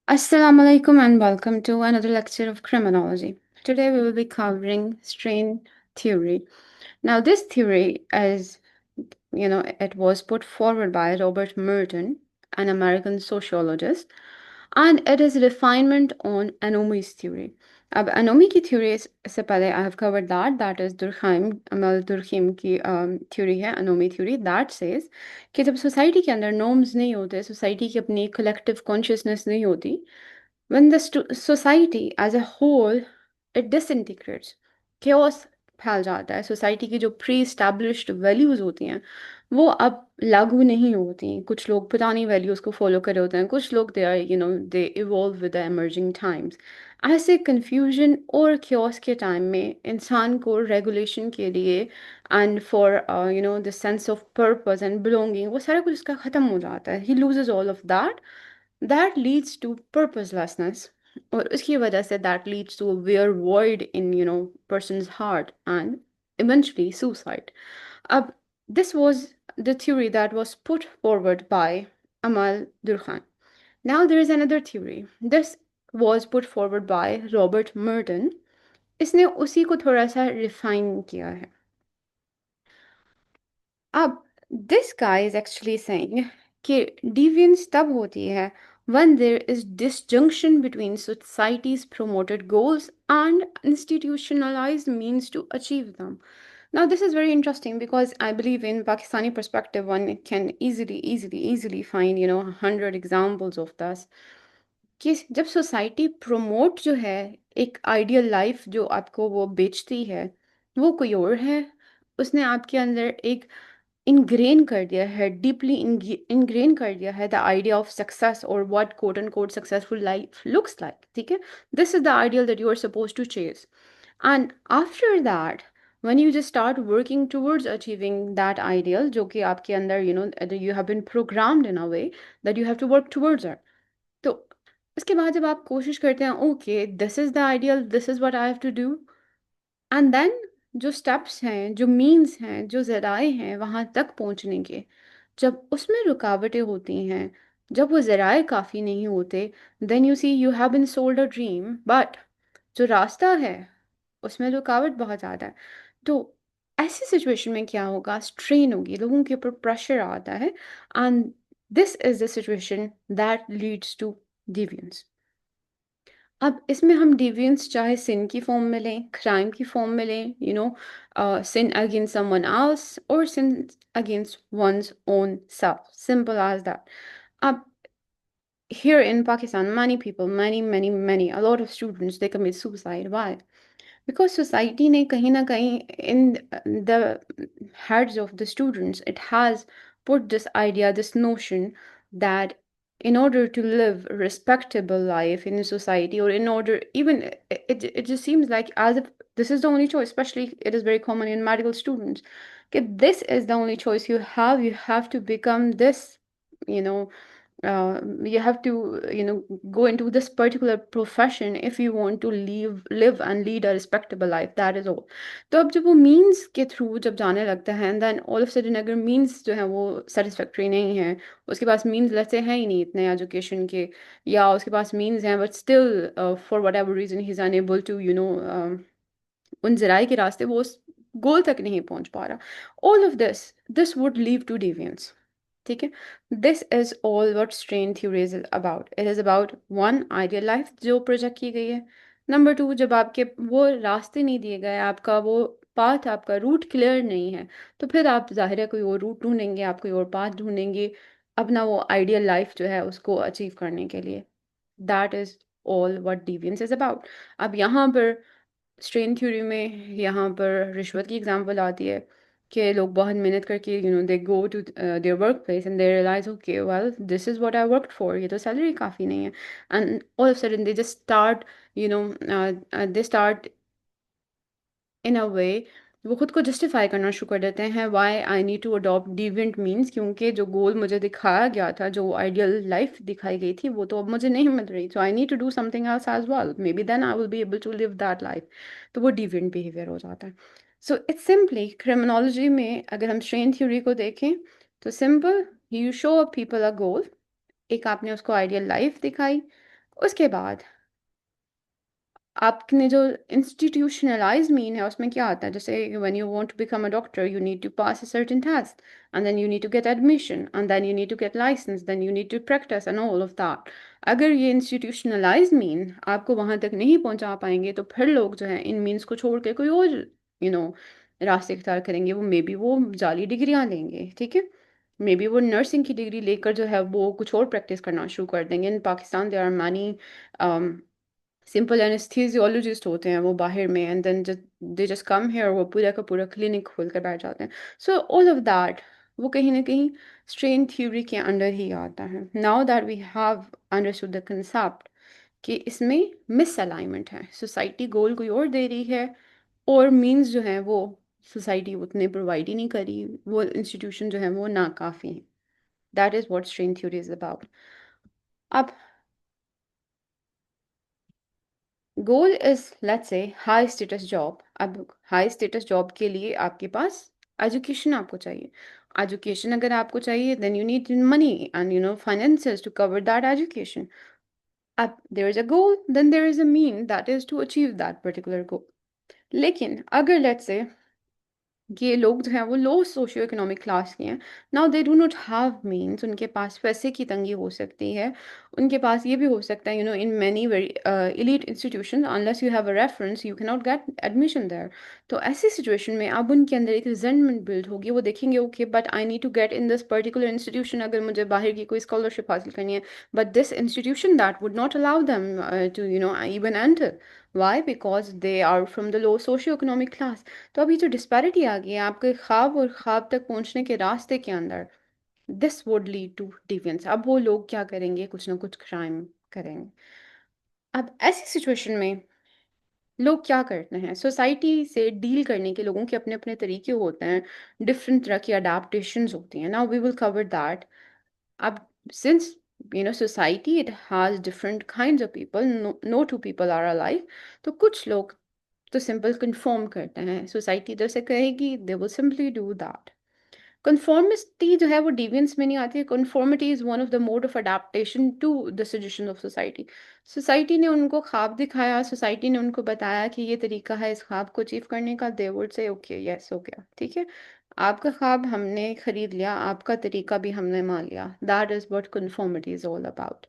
Assalamu alaikum and welcome to another lecture of criminology. Today we will be covering strain theory. Now this theory is, it was put forward by Robert Merton, an American sociologist, and it is a refinement on Anomie's theory. अब Anomie की theory से पहले I have covered that is Durkheim, Amal Durkheim की theory है Anomie theory that says कि जब society के अंदर norms नहीं होते, society की अपनी collective consciousness नहीं होती, when the society as a whole it disintegrates, chaos फैल जाता है, सोसाइटी की जो प्री एस्टैब्लिश्ड वैल्यूज होती हैं वो अब लागू नहीं होती। कुछ लोग पुरानी वैल्यूज को फॉलो कर रहे होते हैं, कुछ लोग they are they evolve with the emerging times. ऐसे कंफ्यूजन और chaos के टाइम में इंसान को रेगुलेशन के लिए and for the sense of purpose and belonging वो सारा कुछ उसका ख़त्म हो जाता है। He loses all of that leads to purposelessness, और उसकी वजह से that leads to a weird void in person's heart and eventually suicide. अब this was the theory that was put forward by Amal Durkheim. Now there is another theory. This was put forward by Robert Merton. इसने उसी को थोड़ा सा refine किया है। अब this guy is actually saying कि deviance तब होती है when there is disjunction between society's promoted goals and institutionalized means to achieve them. Now this is very interesting because I believe in Pakistani perspective one can easily find 100 examples of this कि जब society promote जो है एक ideal life जो आपको वो बेचती है वो कोई और है। उसने आपके अंदर एक ingrain कर दिया है, deeply ingrain कर दिया है the idea of success or what quote unquote successful life looks like, ठीक है? This is the ideal that you are supposed to chase. And after that, when you just start working towards achieving that ideal, जो कि आपके अंदर, you have been programmed in a way that you have to work towards it. तो उसके बाद जब आप कोशिश करते हैं, okay, this is the ideal, this is what I have to do, and then जो स्टेप्स हैं, जो मीन्स हैं, जो ज़राए हैं वहाँ तक पहुँचने के, जब उसमें रुकावटें होती हैं, जब वो ज़राए काफ़ी नहीं होते, then you see you have been sold a dream, but जो रास्ता है उसमें रुकावट बहुत ज़्यादा है। तो ऐसी सिचुएशन में क्या होगा, स्ट्रेन होगी, लोगों के ऊपर प्रेशर आता है, and this is the situation that leads to deviance. अब इसमें हम डिविएंस चाहे सिन की फॉर्म में लें, क्राइम की फॉर्म में लें, sin against someone else or sin against one's own self, simple as that. अब here in Pakistan many people, many a lot of students they commit suicide. Why? Because society ने कहीं ना कहीं in the heads of the students it has put this idea, this notion that in order to live a respectable life in a society, or in order even it just seems like as if this is the only choice, especially it is very common in medical students, okay, this is the only choice you have to become this, you know you have to go into this particular profession if you want to live and lead a respectable life, that is all. तो अब जब वो means के through जब जाने लगता है and then all of sudden अगर मीन्स जो है वो सेटिस्फैक्ट्री नहीं है, उसके पास मीन्स लेते हैं ही नहीं इतने एजुकेशन के, या उसके पास मीन्स हैं but still for whatever reason he is unable to उन जराए के रास्ते वो उस गोल तक नहीं पहुंच पा रहा, all of this would leave to deviance. ठीक है, this is all what strain theory is about. It is about one ideal life जो प्रोजेक्ट की गई है, नंबर टू जब आपके वो रास्ते नहीं दिए गए, आपका वो पाथ, आपका रूट क्लियर नहीं है, तो फिर आप जाहिर है कोई और रूट ढूंढेंगे, आप कोई और पाथ ढूंढेंगे अपना वो आइडियल लाइफ जो है उसको अचीव करने के लिए। That is all what deviance is about. अब यहाँ पर स्ट्रेन थ्योरी में यहाँ पर रिश्वत की एग्जांपल आती है कि लोग बहुत मेहनत करके they go to their work place and they realise okay well this is what I worked for, ये तो सैलरी काफ़ी नहीं है, and all of sudden they just start they start in a way वो खुद को जस्टिफाई करना शुरू कर देते हैं why I need to adopt deviant means, क्योंकि जो गोल मुझे दिखाया गया था, जो आइडियल लाइफ दिखाई गई थी वो तो अब मुझे नहीं मिल रही, so I need to do something else as well, maybe then I will be able to live that life. तो वो डिविएंट बिहेवियर हो जाता है। सो इट्स सिंपली क्रिमिनोलॉजी में अगर हम स्ट्रेन थ्योरी को देखें तो simple, you show a people a goal, एक आपने उसको आइडियल लाइफ दिखाई, उसके बाद आपने जो इंस्टीट्यूशनलाइज मीन है उसमें क्या आता है, जैसे when you want to become a doctor you need to pass a certain test and then you need to get admission and then you need to get licence then you need to practise and all of that. अगर ये institutionalise mean आपको वहां तक नहीं पहुंचा पाएंगे तो फिर लोग जो है इन मीन्स को छोड़ के कोई और रास्ते इख्तियार करेंगे। वो मे बी वो जाली डिग्रियां लेंगे, ठीक है, मे बी वो नर्सिंग की डिग्री लेकर जो है वो कुछ और प्रैक्टिस करना शुरू कर देंगे। In Pakistan there are many simple anaesthesiologist होते हैं वो बाहर में, and then they just come here, वो पूरा का पूरा क्लिनिक खोल कर बैठ जाते हैं। सो ऑल ऑफ दैट वो कहीं ना कहीं स्ट्रेन थ्योरी के अंडर ही आता है। Now that we have understood the concept कि इसमें मिस अलाइनमेंट है, सोसाइटी गोल कोई और दे रही है और मींस जो है वो सोसाइटी उतने प्रोवाइड ही नहीं करी, वो इंस्टीट्यूशन जो है वो नाकाफी है। That is what strain theory is about. अब goal is let's say high status job. अब हाई स्टेटस जॉब के लिए आपके पास एजुकेशन आपको चाहिए। एजुकेशन अगर आपको चाहिए then you need money and finances to cover that education. अब there is a goal then there is a mean that is to achieve that particular goal. लेकिन अगर लेट्स से ये लोग जो हैं वो लो सोशियो इकोनॉमिक क्लास के हैं, now they do not have means, उनके पास पैसे की तंगी हो सकती है, उनके पास ये भी हो सकता है in many very elite institution unless you have a reference you can not get admission there. तो ऐसी सिचुएशन में अब उनके अंदर एक रिजेंटमेंट बिल्ड होगी, वो देखेंगे okay but I need to get in this particular institution, अगर मुझे बाहर की कोई स्कॉलरशिप हासिल करनी है, but this institution that would not allow them to even enter. Why? Because they are from the low socio economic class. तो अभी जो डिस्पैरिटी आ गई है आपके ख्वाब और ख्वाब तक पहुंचने के रास्ते के अंदर, this would lead to deviance. अब वो लोग क्या करेंगे, कुछ ना कुछ क्राइम करेंगे। अब ऐसी सिचुएशन में लोग क्या करते हैं, सोसाइटी से डील करने के लोगों के अपने अपने तरीके होते हैं, डिफरेंट तरह की अडेप्टेशंस होती हैं। Now we will cover that. अब since society it has different kinds of people, no two people are alike। तो कुछ लोग तो सिंपल कंफर्म करते हैं, सोसाइटी जैसे कहेगी they will simply do that. Conformity जो है वो डिवियंस में नहीं आती है। Conformity is one of the mode of adaptation to the suggestion of society. Society ने उनको ख्वाब दिखाया, सोसाइटी ने उनको बताया कि ये तरीका है इस ख्वाब को अचीव करने का, they would say okay yes हो गया, ठीक है, आपका ख्वाब हमने खरीद लिया, आपका तरीका भी हमने मान लिया। That is what conformity is all about.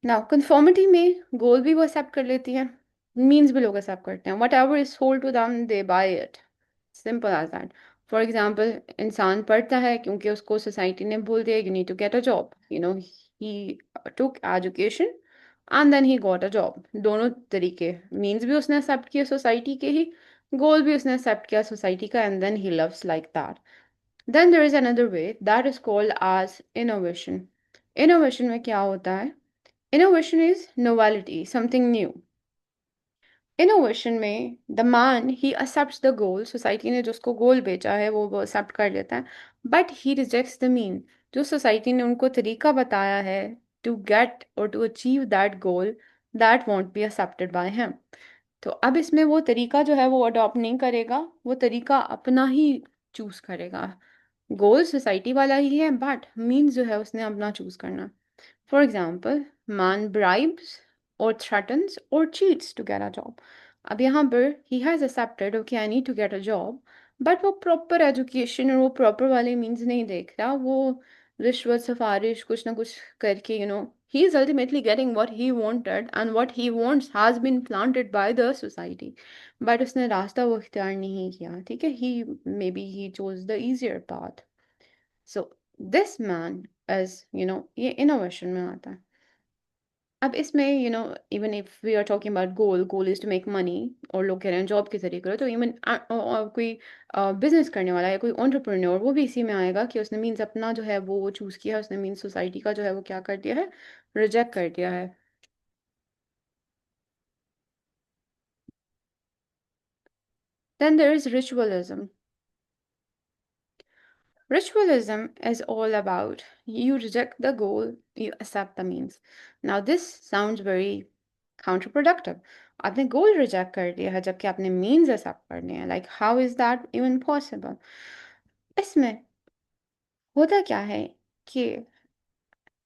Now conformity में गोल भी वो एक्सेप्ट कर लेती है, मीन्स भी लोग एक्सेप्ट करते हैं, whatever is sold to them they buy it, simple as that. For example इंसान पढ़ता है क्योंकि उसको सोसाइटी ने बोल दिया you need to get a job, he took education and then he got a job. दोनों तरीके, मीन्स भी उसने एक्सेप्ट किया सोसाइटी के ही, गोल भी उसने एक्सेप्ट किया सोसाइटी का, and then he loves like that. Then there is another way that is called as innovation. Innovation में क्या होता है, innovation is novelty, something new। Innovation में the man he accepts the goal, society ने जो उसको गोल बेचा है वो एक्सेप्ट कर लेता है, but he rejects the mean, जो सोसाइटी ने उनको तरीका बताया है टू गेट और to achieve that goal, that won't be accepted by him. तो अब इसमें वो तरीका जो है वो अडॉप्ट नहीं करेगा, वो तरीका अपना ही चूज करेगा। गोल सोसाइटी वाला ही है बट मीन्स जो है उसने अपना चूज करना। For example, man bribes or threatens or cheats to get a job। अब यहाँ पर he has accepted okay I need to get a job, but वो proper education और वो proper वाले means नहीं देख रहा, वो रिश्वत सिफारिश कुछ ना कुछ करके he is ultimately getting what he wanted and what he wants has been planted by the society, but उसने रास्ता वो इख्तियार नहीं किया, ठीक है, he maybe he chose the easier path। So this man is ये innovation में आता है। अब इसमें even if we are talking about goal is to make money, और लोग कह रहे हैं जॉब के जरिए करो, तो इवन कोई बिजनेस करने वाला है, कोई एंटरप्रेन्योर, वो भी इसी में आएगा कि उसने मीन्स अपना जो है वो चूज किया है, उसने मीन्स सोसाइटी का जो है वो क्या कर दिया है, रिजेक्ट कर दिया है। Then there is ritualism. Ritualism is all about you reject the goal, you accept the means। Now this sounds very counterproductive। आपने गोल रिजेक्ट कर दिया है जबकि आपने मीन्स एक्सेप्ट करने हैं, like how is that even possible. इसमें होता क्या है कि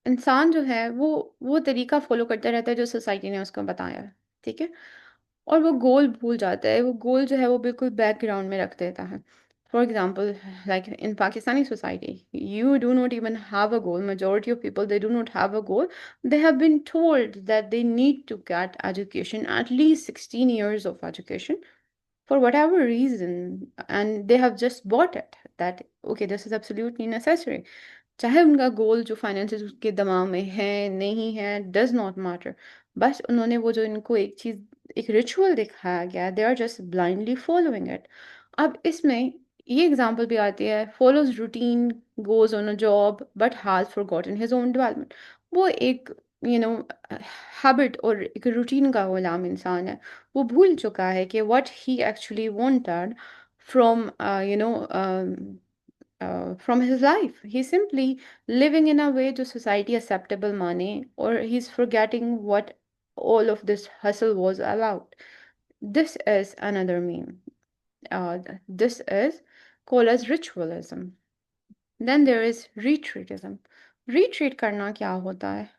इंसान जो है वो तरीका फॉलो करता रहता है जो सोसाइटी ने उसको बताया है, ठीक है। और वो गोल भूल जाता है, वो गोल जो है वो बिल्कुल बैकग्राउंड में रख देता है। For example, like in Pakistani society, you do not even have a goal. Majority of people, they do not have a goal. They have been told that they need to get education, at least 16 years of education, for whatever reason, and they have just bought it that okay, this is absolutely necessary. चाहे उनका गोल जो finances उसके दिमाग में है नहीं है, does not matter. बस उन्होंने वो जो इनको एक चीज, एक रिचुअल दिखाया गया, they are just blindly following it. अब इसमें ये एग्जांपल भी आती है, follows routine, goes on a job but has forgotten his own development. वो एक यू नो हैबिट और एक रूटीन का गुलाम इंसान है। वो भूल चुका है कि what he actually wanted from from his life. He's simply living in a way to society acceptable money, or he's forgetting what all of this hustle was about. This is another meme. This is called as ritualism. Then there is retreatism. Retreat करना क्या होता है?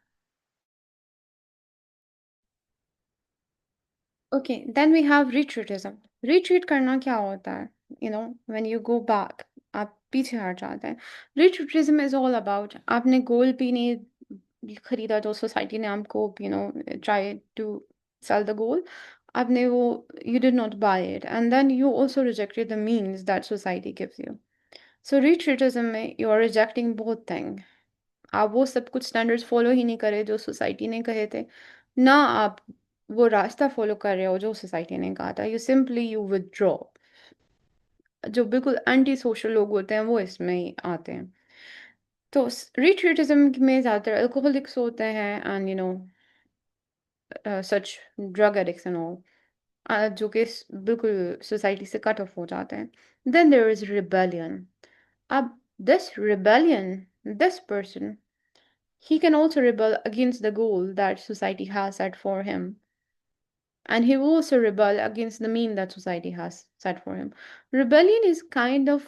Okay, then we have retreatism. Retreat करना क्या होता है? When you go back, आप पीछे हट जाते हैं। Retreatism is all about आपने गोल भी नहीं खरीदा जो सोसाइटी ने आपको try to sell the goal। आपने वो you did not buy it, and then you also rejected the means that society gives you. So retreatism में you are rejecting both things। आप वो सब कुछ स्टैंडर्ड्स फॉलो ही नहीं करे जो सोसाइटी ने कहे थे, ना आप वो रास्ता फॉलो कर रहे हो जो सोसाइटी ने कहा था। You simply you withdraw. जो बिल्कुल एंटी सोशल लोग होते हैं वो इसमें ही आते हैं। तो रिट्रीटिज्म में ज़्यादातर अल्कोहलिक्स होते हैं, and such drug addicts and all, जो कि बिल्कुल सोसाइटी से कट ऑफ हो जाते हैं। Then there is rebellion. अब this rebellion, this person, he can also rebel against the goal that society has set for him. And he will also rebel against the mean that society has set for him. Rebellion is kind of,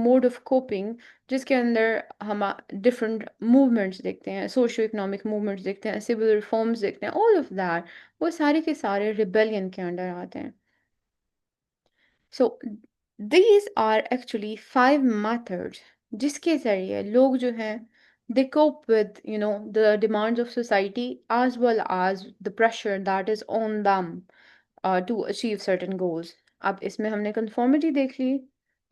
mode of coping, जिसके अंदर हम different movements देखते हैं, socio-economic movements देखते हैं, civil reforms देखते हैं, all of that, वो सारे के सारे rebellion के अंदर आते हैं। So these are actually 5 methods जिसके ज़रिए लोग जो हैं they cope with the demands of society as well as the pressure that is on them to achieve certain goals. अब इसमें हमने conformity देख ली,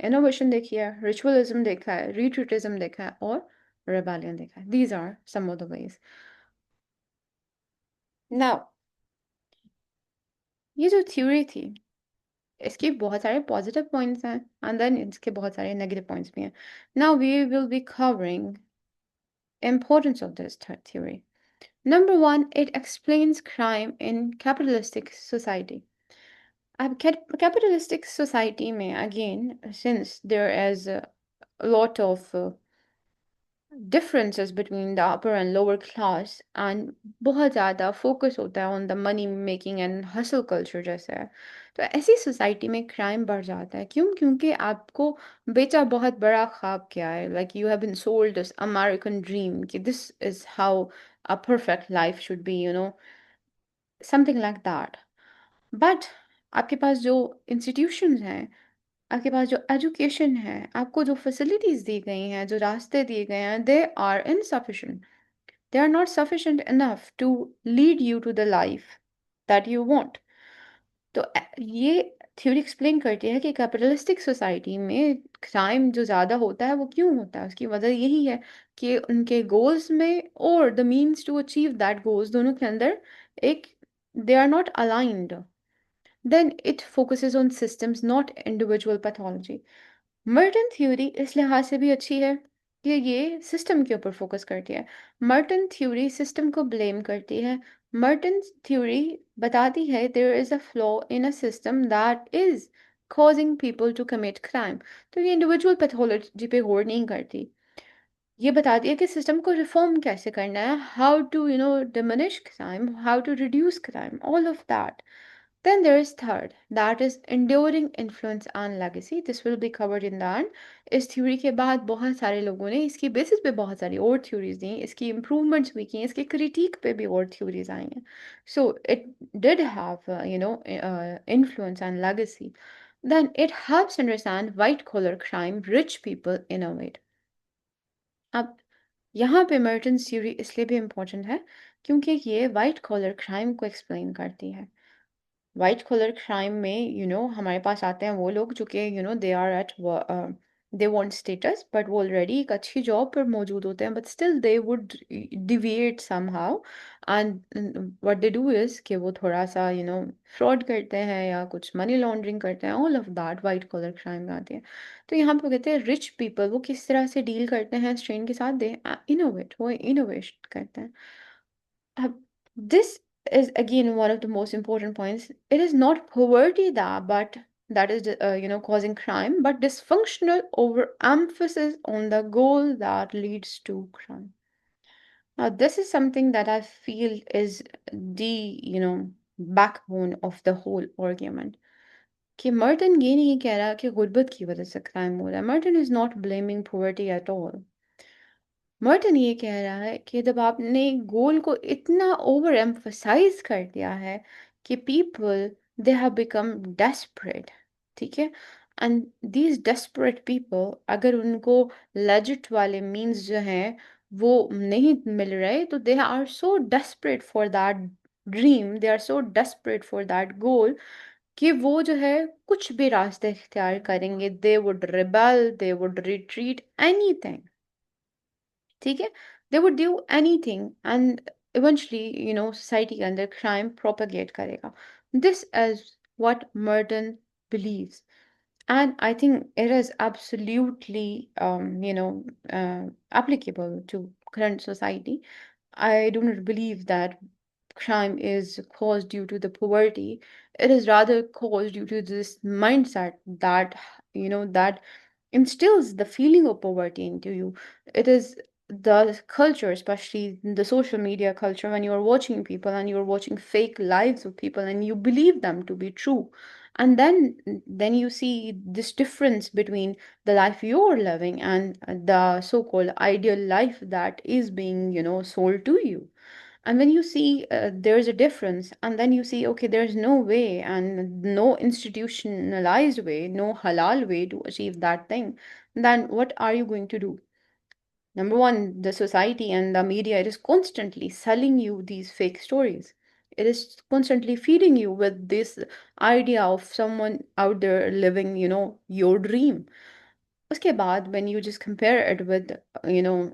innovation देखी है, ritualism देखा है, retreatism देखा है और rebellion देखा है। These are some of the ways. Now, ये जो theory थी इसके बहुत सारे पॉजिटिव पॉइंट्स हैं एंड देन इसके बहुत सारे नेगेटिव पॉइंट्स भी हैं। Now we will be covering importance of this theory. Number one, it explains crime in capitalistic society. अब capitalistic society में again, since there is a lot of differences between the upper and lower class and बहुत ज़्यादा focus होता है on the money making and hustle culture जैसे है, तो ऐसी सोसाइटी में क्राइम बढ़ जाता है। क्यों? क्योंकि आपको बेचा बहुत बड़ा ख्वाब क्या है, like you have been sold this American dream कि this is how a perfect life should be, something like that. But आपके पास जो institutions हैं, आपके पास जो एजुकेशन है, आपको जो फैसिलिटीज़ दी गई हैं, जो रास्ते दिए गए हैं, they are insufficient. They are not sufficient enough to lead you to the life that you want. तो ये थ्योरी एक्सप्लेन करती है कि कैपिटलिस्टिक सोसाइटी में क्राइम जो ज़्यादा होता है वो क्यों होता है। उसकी वजह यही है कि उनके गोल्स में और the means to achieve that goals दोनों के अंदर एक they are not aligned. Then it focuses on systems not individual pathology. Merton theory इस लिहाज से भी अच्छी है कि ये सिस्टम के ऊपर फोकस करती है। मर्टन थ्योरी सिस्टम को ब्लेम करती है। मर्टन थ्योरी बताती है there is a flaw in a system that is causing people to commit crime। तो ये इंडिविजुअल पैथोलॉजी पे गौर नहीं करती। ये बताती है कि सिस्टम को रिफॉर्म कैसे करना है, how to diminish crime, how to reduce crime, all of that। Then there is third, that is enduring influence and legacy. This will be covered in the end. इस थ्योरी के बाद बहुत सारे लोगों ने इसकी बेसिस पे बहुत सारी और थ्योरीज दी, इसकी इम्प्रूवमेंट्स भी की, इसके क्रिटिक पे भी और थ्योरीज आई हैं. So it did have influence and legacy. Then it helps understand white collar crime, rich people innovate. अब यहाँ पे मर्टन थ्योरी इसलिए भी इम्पोर्टेंट है क्योंकि ये वाइट कॉलर क्राइम को एक्सप्लेन करती है. वाइट कॉलर क्राइम में हमारे पास आते हैं वो लोग जो कि they are at they want status, but वो ऑलरेडी एक अच्छी जॉब पर मौजूद होते हैं, but still they would deviate somehow. And what they do is कि वो थोड़ा सा फ्रॉड करते हैं या कुछ मनी लॉन्ड्रिंग करते हैं. All of that white collar crime में आती है. तो यहाँ पे वो कहते हैं रिच पीपल वो किस तरह से डील करते हैं स्ट्रेन के साथ. दे इनोवेट, वो इनोवेट करते हैं. This is again one of the most important points. It is not poverty that, but that is, causing crime, but dysfunctional overemphasis on the goal that leads to crime. Now, this is something that I feel is the backbone of the whole argument. कि Merton ये नहीं कह रहा कि गुर्बत की वजह से क्राइम हो रहा है. Merton is not blaming poverty at all. Merton ये कह रहा है कि जब आपने गोल को इतना ओवर एम्फसाइज कर दिया है कि people they have become desperate. ठीक है. एंड दीज डेस्परेट पीपल अगर उनको लेजिट वाले मीन्स जो हैं वो नहीं मिल रहे तो they are so desperate for that dream, they are so desperate for that goal कि वो जो है कुछ भी रास्ते इख्तियार करेंगे. They would rebel, they would retreat, anything. ठीक है. They would do anything and eventually society के अंदर क्राइम प्रोपेगेट करेगा. This is what Merton believes. And I think it is absolutely, applicable to current society. I do not believe that crime is caused due to the poverty. It is rather caused due to this mindset that, that instills the feeling of poverty into you. It is the culture, especially the social media culture, when you're watching people and you're watching fake lives of people and you believe them to be true. And then you see this difference between the life you're living and the so-called ideal life that is being, sold to you. And when you see there's a difference, and then you see, okay, there's no way and no institutionalized way, no halal way to achieve that thing, then what are you going to do? Number one, the society and the media, it is constantly selling you these fake stories. It is constantly feeding you with this idea of someone out there living, your dream. उसके बाद when you just compare it with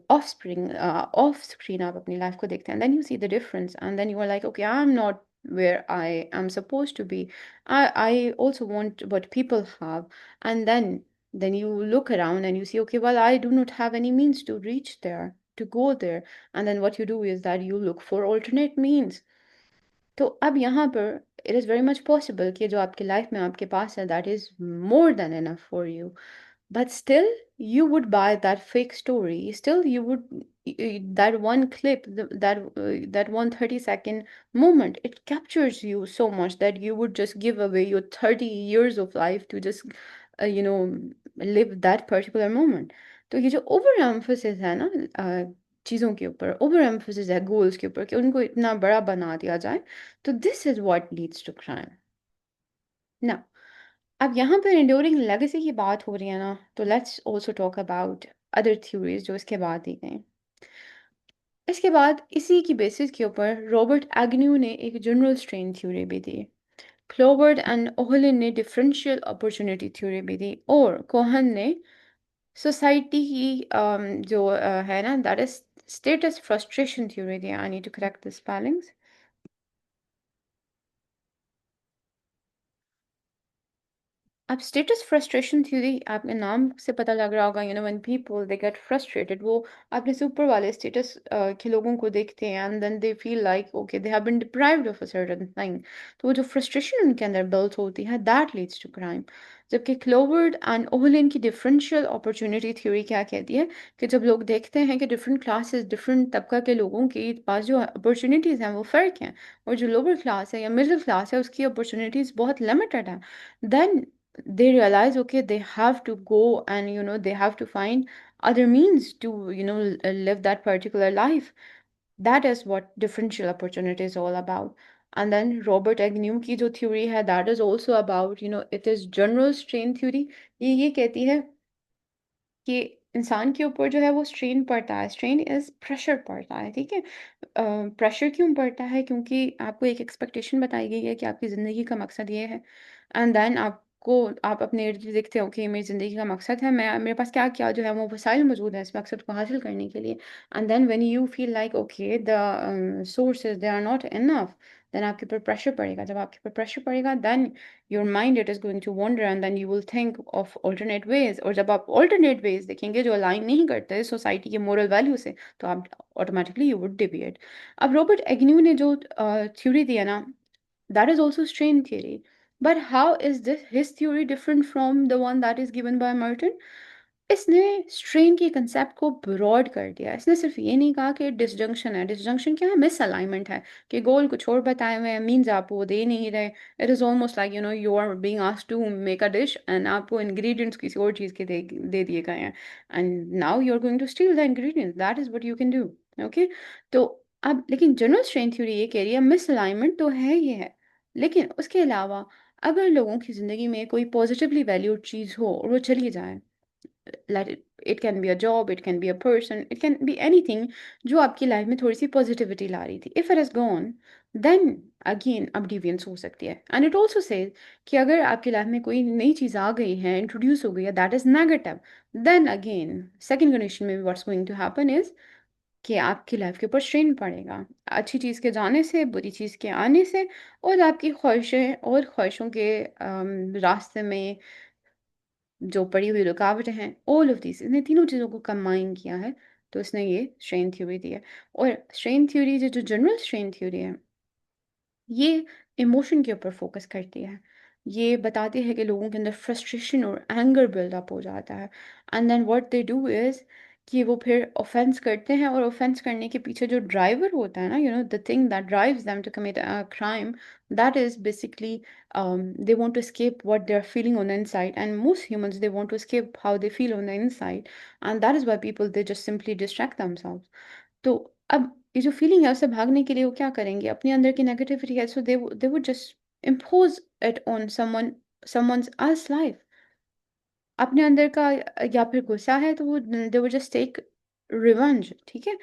offspring off screen आप अपनी life को देखते हैं, and then you see the difference and then you are like, okay, I'm not where I am supposed to be. I also want what people have. And then you look around and you see, okay, well, I do not have any means to reach there, to go there. And then what you do is that you look for alternate means. तो अब यहाँ पर it is very much possible कि जो आपकी life में आपके पास है that is more than enough for you. But still, you would buy that fake story. Still, you would that one clip, that 1 30-second moment. It captures you so much that you would just give away your 30 years of life to just, live that particular moment. तो ये जो over emphasis है ना चीज़ों के ऊपर, over emphasis है goals के ऊपर कि उनको इतना बड़ा बना दिया जाए, तो this is what leads to crime. ना अब यहाँ पर एंड्योरिंग लेगेसी की बात हो रही है ना, तो let's also talk about other theories जो इसके बाद दी गई. इसके बाद इसी की बेसिस के ऊपर रॉबर्ट एग्न्यू ने एक जनरल स्ट्रेन थ्योरी भी दी. क्लोवर्ड एंड ओहलिन ने डिफरेंशियल अपॉर्चुनिटी थ्योरी भी दी. और कोहन ने सोसाइटी की जो है ना that is status frustration theory दी. I need to correct the spellings. अब स्टेटस फ्रस्ट्रेशन थ्योरी आपके नाम से पता लग रहा होगा, when people they get frustrated, वो अपने से ऊपर वाले स्टेटस के लोगों को देखते हैं and then they feel like okay they have been deprived of a certain thing. तो वो जो फ्रस्ट्रेशन उनके अंदर बिल्ट होती है, दैट लीड्स टू क्राइम। जबकि क्लोवर्ड एंड ओवलिन की डिफरेंशियल अपॉर्चुनिटी थ्योरी क्या कहती है कि जब लोग देखते हैं कि डिफरेंट क्लासेस, डिफरेंट तबका के लोगों के पास जो अपॉर्चुनिटीज़ हैं वो फ़र्क हैं, और जो लोअर क्लास है या मिडिल क्लास है उसकी अपॉर्चुनिटीज़ बहुत लिमिटेड है, then they realize okay they have to go and they have to find other means to live that particular life. That is what differential opportunity is all about. And then Robert Agnew की जो theory है, that is also about it is general strain theory. ये कहती है कि इंसान के ऊपर जो है वो स्ट्रेन पड़ता है, स्ट्रेन इज प्रेशर पड़ता है, ठीक है। प्रेशर क्यों पड़ता है? क्योंकि आपको एक एक्सपेक्टेशन बताई गई है कि आपकी ज़िंदगी का मकसद ये है, एंड देन आप अपने इर्द गिर्द देखते हो कि मेरी ज़िंदगी का मकसद है, मैं मेरे पास क्या क्या जो है वो वसाइल मौजूद है इस मकसद को हासिल करने के लिए। And then when you feel like okay the sources they are not enough, then आपके ऊपर प्रेशर पड़ेगा। जब आपके ऊपर प्रेशर पड़ेगा, then your mind it is going to wander and then you will think of alternate ways. और जब आप ऑल्टरनेट वेज देखेंगे जो अलाइन नहीं करते सोसाइटी के मोरल वैल्यू से, तो आप ऑटोमेटिकली यू वुड डिविएट। अब रॉबर्ट एग्न्यू ने जो थ्योरी दिया ना, that is also strain theory. But how is this his theory different from the one that is given by Merton? इसने स्ट्रेन के कंसेप्ट को ब्रॉड कर दिया। इसने सिर्फ ये नहीं कहा कि डिसजंक्शन है। डिसजंक्शन क्या है? मिस अलाइनमेंट है कि गोल कुछ और बताए हुए हैं, मीन्स आप वो दे नहीं रहे। It is almost like you are being asked to make a dish and आपको इंग्रेडिएंट्स किसी और चीज़ के दे दिए गए हैं, and now you are going to steal the ingredients. That is what you can do. Okay. तो अब लेकिन जनरल स्ट्रेन थ्योरी ये कह रही है मिस अलाइनमेंट तो है, ये है, लेकिन उसके अलावा अगर लोगों की ज़िंदगी में कोई पॉजिटिवली वैल्यूड चीज़ हो और वो चली जाए, let it can be a job, it can be a person, it can be anything जो आपकी लाइफ में थोड़ी सी पॉजिटिविटी ला रही थी, if it is gone, then again अब डिवियंस हो सकती है। एंड इट ऑल्सो सेज कि अगर आपकी लाइफ में कोई नई चीज़ आ गई है, इंट्रोड्यूस हो गई है, that is negative, then again second condition में what's going to happen is कि आपकी लाइफ के ऊपर स्ट्रेन पड़ेगा, अच्छी चीज़ के जाने से, बुरी चीज़ के आने से, और आपकी ख्वाहिशें और ख्वाहिशों के रास्ते में जो पड़ी हुई रुकावटें हैं, ऑल ऑफ दिस, इसने तीनों चीज़ों को कंबाइन किया है, तो इसने ये स्ट्रेन थ्योरी दी है। और स्ट्रेन थ्योरी जो जनरल स्ट्रेन थ्योरी है, ये इमोशन के ऊपर फोकस करती है। ये बताती है कि लोगों के अंदर फ्रस्ट्रेशन और एंगर बिल्डअप हो जाता है, and then what they do is कि वो फिर ऑफेंस करते हैं, और ऑफेंस करने के पीछे जो ड्राइवर होता है ना, the thing that drives them to commit a crime, that is basically they want to escape what they're feeling on the inside, and most humans they want to escape how they feel on the inside, and that is why people they just simply distract themselves. तो अब ये जो feeling है उससे भागने के लिए वो क्या करेंगे? अपने अंदर की नेगेटिविटी है, so they would just impose it on someone's else life. अपने अंदर का या फिर गुस्सा है तो वो they would just take revenge, ठीक है।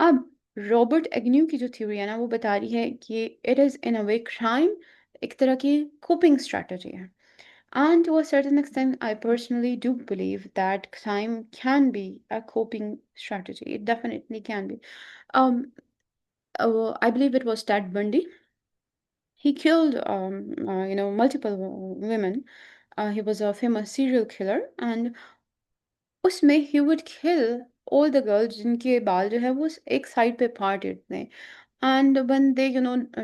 अब रॉबर्ट एग्न्यू की जो थ्योरी है ना, वो बता रही है कि it is in a way crime एक तरह की कोपिंग स्ट्रेटजी है। And to a certain extent, I personally do believe that crime can be a coping strategy. It definitely can be. Um, I believe it was Ted Bundy. He killed, multiple women. He was a famous serial killer, and उसमें he would kill all the girls जिनके बाल जो है वो एक side पे parted थे. And when they,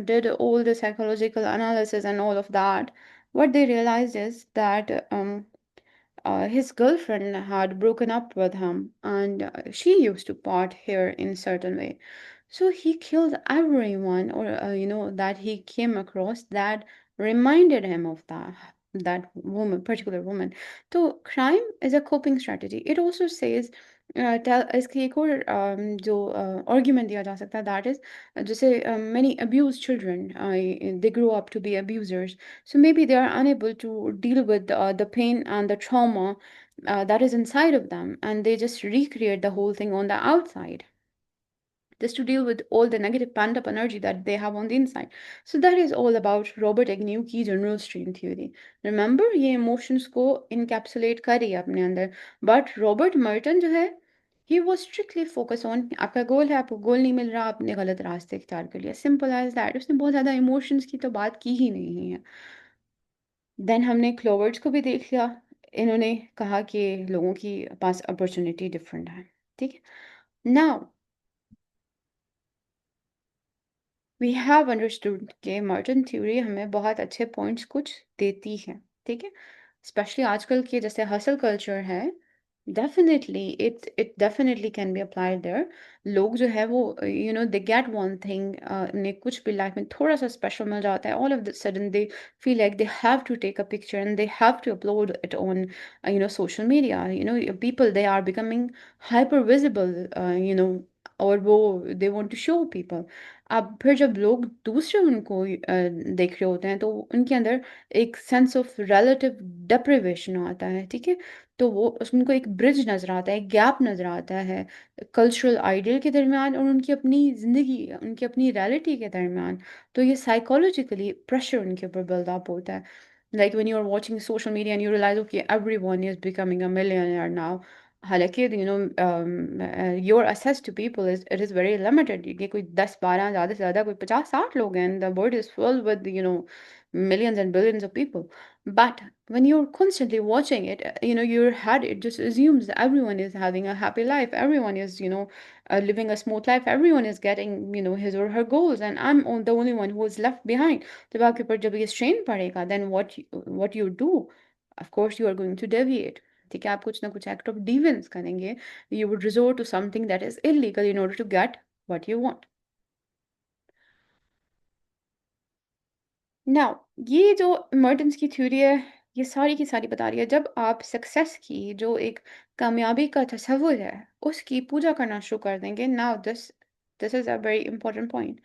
did all the psychological analysis and all of that, what they realized is that his girlfriend had broken up with him, and she used to part hair in certain way. So he killed everyone, or that he came across that reminded him of that woman, particular woman. So crime is a coping strategy. It also says इसकी एक और जो argument दिया जा सकता है, that is जैसे many abused children they grow up to be abusers, so maybe they are unable to deal with the pain and the trauma that is inside of them, and they just recreate the whole thing on the outside just to deal with all the negative pent up energy that they have on the inside. So that is all about Robert Agnew की general strain theory. Remember ये emotions को encapsulate कर रही है अपने अंदर, but Robert Merton जो है he was strictly focused on आपका गोल है, आपको गोल नहीं मिल रहा, आपने गलत रास्ते इख्तियार कर लिया, simple as that. उसने बहुत ज़्यादा emotions की तो बात की ही नहीं है। देन हमने क्लोवर्ड्स को भी देख लिया। इन्होंने कहा कि लोगों की पास अपॉर्चुनिटी डिफरेंट है, ठीक है। नाउ वी हैव अंडरस्टूड कि मर्टन थ्योरी हमें बहुत अच्छे पॉइंट्स कुछ देती है, ठीक है। स्पेशली आजकल के जैसे हसल कल्चर है, definitely it definitely can be applied there. लोग जो है वो दे गेट वन थिंग, उन्हें कुछ भी लाइफ में थोड़ा सा स्पेशल मिल जाता है, all of the sudden they feel like they have to take a picture and they have to upload it on social media. People they are becoming hyper visible, you know और वो they want to show people. अब फिर जब लोग दूसरे उनको देख रहे होते हैं तो उनके अंदर एक सेंस ऑफ रिलेटिव डेप्रिवेशन आता है, ठीक है। तो वो उनको एक ब्रिज नजर आता है, एक गैप नजर आता है कल्चरल आइडियल के दरमियान और उनकी अपनी जिंदगी, उनकी अपनी रियलिटी के दरमियान। तो ये साइकोलॉजिकली प्रेशर उनके ऊपर बिल्ड अप होता है। Like when you're watching social media and you realize, okay, everyone is becoming a millionaire now. हालांकि your access to people is it is very limited। ये कोई 10 12 ज़्यादा से ज़्यादा कोई 50 60 लोग हैं, and the world is full with millions and billions of people। But when you're constantly watching it, your head it just assumes that everyone is having a happy life, everyone is living a smooth life, everyone is getting his or her goals, and the only one who is left behind। जब आपके ऊपर जब ये strain पड़ेगा, then what you do, of course you are going to deviate। ठीक है, आप कुछ ना कुछ एक्ट ऑफ डिवियंस करेंगे। you would resort to something that is illegal in order to get what you want। Now ये जो इमर्जेंस की थ्योरी है, ये सारी की सारी बता रही है जब आप सक्सेस की जो एक कामयाबी का तस्वुर है उसकी पूजा करना शुरू कर देंगे। Now this this is a very important point.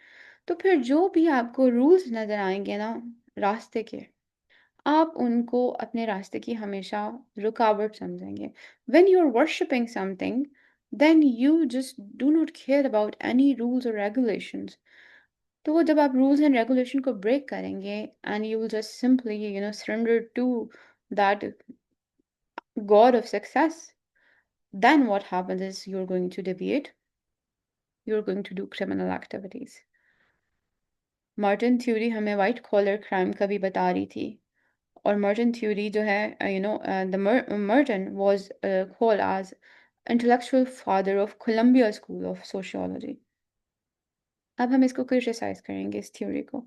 तो फिर जो भी आपको रूल्स नजर आएंगे ना रास्ते के, आप उनको अपने रास्ते की हमेशा रुकावट समझेंगे। When you're worshipping something, then you just do not care about any rules or regulations। तो वो जब आप रूल्स एंड रेगुलेशन को ब्रेक करेंगे and you will just simply surrender to that god of success, then what happens is you're going to deviate, you're going to do criminal activities। Merton theory हमें white collar crime का भी बता रही थी। और Merton theory जो है the Merton was called as intellectual father of Columbia school of sociology. अब हम इसको क्रिटिसाइज करेंगे इस थ्योरी को।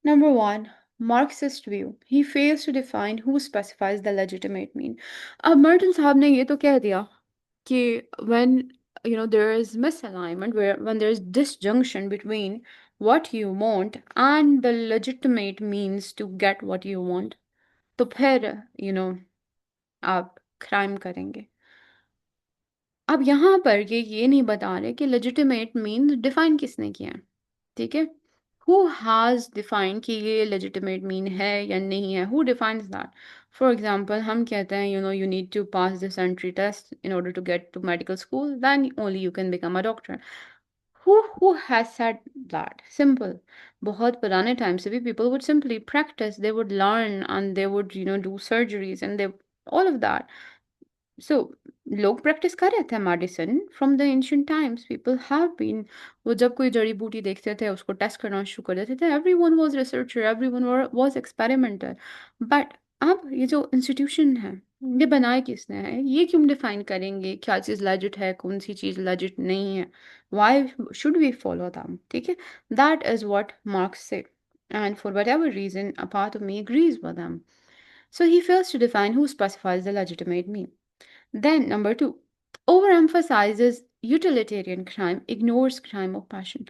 Number one, Marxist view. He fails to define who specifies the legitimate mean। अब मर्टन साहब ने ये तो कह दिया कि when there is misalignment, when there is disjunction between what you want and the legitimate means to get what you want, तो फिर आप क्राइम करेंगे। अब यहाँ पर ये नहीं बता रहे कि लेजिटिमेट मीन्स डिफाइन किसने किया है, ठीक है। हु हैज डिफाइन कि ये लेजिटिमेट मीन है या नहीं है, who defines that. For example हम कहते हैं you need to pass this entry test in order to get to medical school, then only you can become a doctor. Who has said that? Simple. बहुत पुराने time से भी people would simply practice, they would learn and they would do surgeries and they all of that। So लोग practice कर रहे थे medicine from the ancient times, people have been. वो जब कोई जड़ी बूटी देखते थे उसको टेस्ट करना शुरू कर देते थे। Everyone was researcher, everyone was experimenter. But अब ये जो इंस्टीट्यूशन है ये बनाए किसने है? ये क्यों डिफाइन करेंगे क्या चीज़ लेजिट है, कौन सी चीज़ लेजिट नहीं है? Why should we follow them? ठीक है, दैट इज व्हाट मार्क्स से, and for whatever reason a part of me agrees with them। So he fails to define who specifies the legitimate mean। Then, number two, overemphasizes utilitarian crime, ignores crime of passion।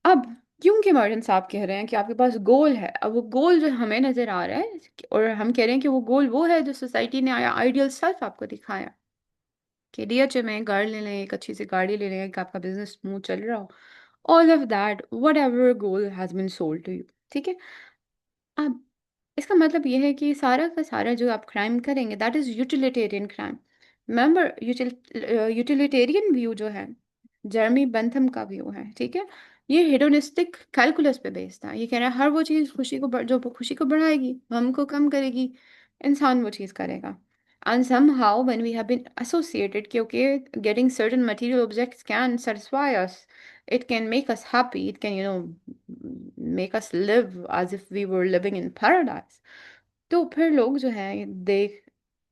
अब क्योंकि modern साहब कह रहे हैं कि आपके पास गोल है, अब वो गोल जो हमें नजर आ रहा है और हम कह रहे हैं कि वो गोल वो है जो सोसाइटी ने आया आइडियल सेल्फ आपको दिखाया कि डीएचए में गाड़ी ले लें, एक अच्छी सी गाड़ी ले लें कि आपका बिजनेस स्मूथ चल रहा हो। All of that whatever goal has been sold to you, ठीक है। अब इसका मतलब ये है कि सारा का सारा जो आप क्राइम करेंगे that is utilitarian crime. Remember utilitarian view जो है जर्मी बेंथम का व्यू है, ठीक है। ये हेडोनिस्टिक कैलकुलस पे बेस्ड है। ये कह रहा है हर वो चीज़ जो खुशी को बढ़ाएगी गम को कम करेगी, इंसान वो चीज़ करेगा। And somehow when we have been associated कि okay getting certain material objects can satisfy us, it can make us happy, it can make us live as if we were living in paradise। तो फिर लोग जो है they